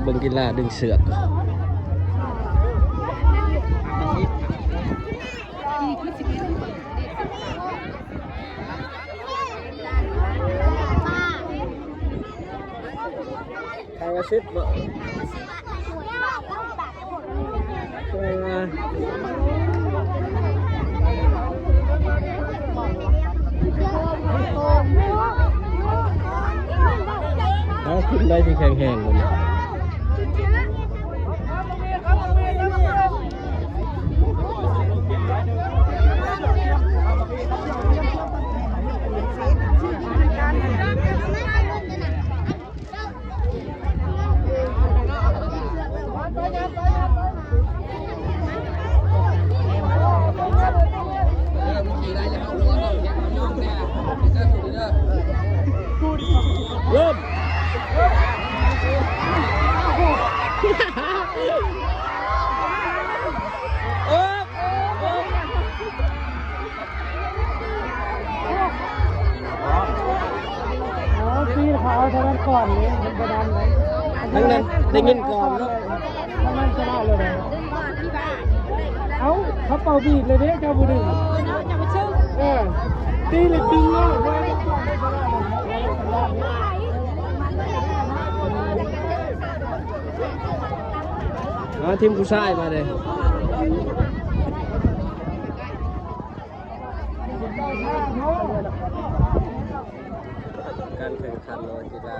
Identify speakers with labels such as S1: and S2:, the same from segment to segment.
S1: เบิ่งกีฬาดึงเสือกใครว่าซิบบ่ขึ้นได้ที่แข็งๆเลยเริ่ม
S2: พี่เขาเอาเท่านั้นก่อนเลยมันจะดันเลย
S1: ทั้งนั้นได้เงินก่อนเนาะ
S2: ทั้งนั้นชนะเลยเขาเป่าบีดเลยเนี่ยเจ้าบุรีตีเลยตึงเลย
S1: ทีมผู้ชายมาเลยการแข่งขันกีฬา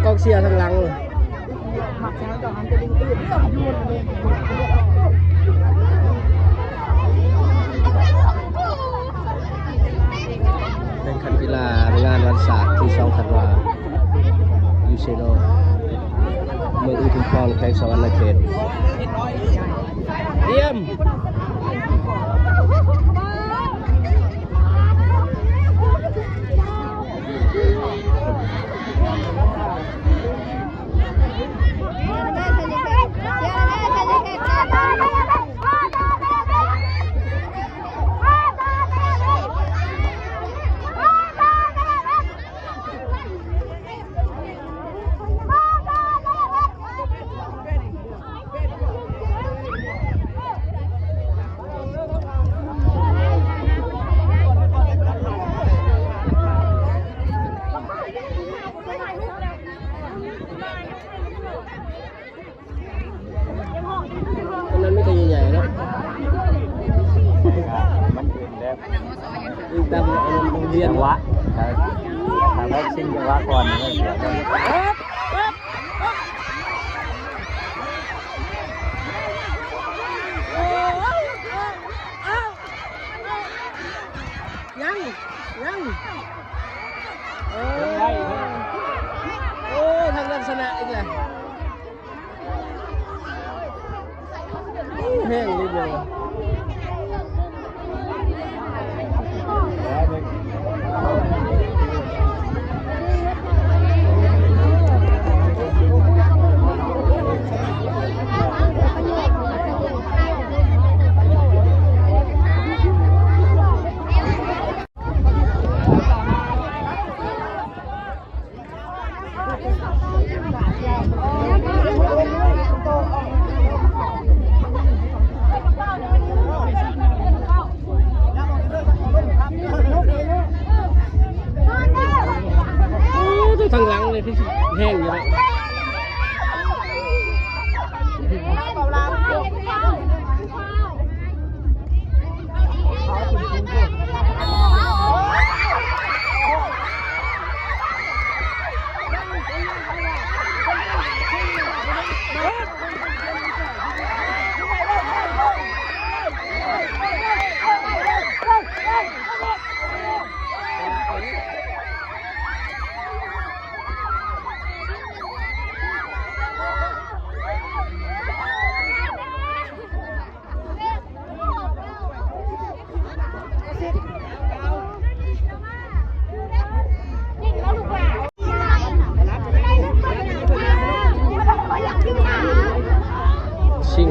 S1: กองเชียร์ทางหลังเป็นขันกีฬางานวันศาสตร์ที่2 ธันวาคมยูเซโนเมืองอุทุมพรแขวงสะหวรรณเขตเตรียมนั้นไม่ตัวใหญ่ๆเนาะมันเป็นแบบตามเรียนวะทางแรกชิงจังหวะก่อนนี่เดี๋ยวยังโอ้ทางนั้นชนะอีกแล้วแห้งนิดเดียว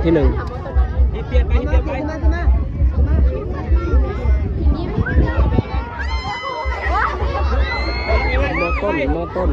S1: ที่หนึ่ง
S3: เปลี่ยนไปเปลี่ยนไป
S1: มอต้น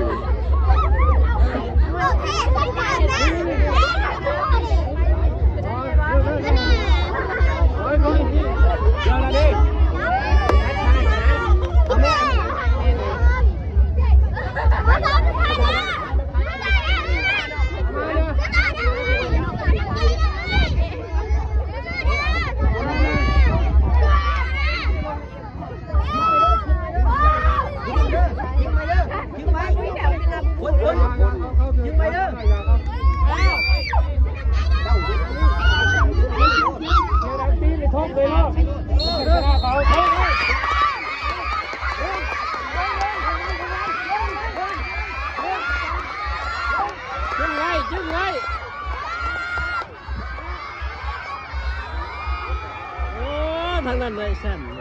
S2: ปีนท้องไปแล้วชนะเขาท้องจึงไง
S1: โอ้ทางนั้นเลยแซม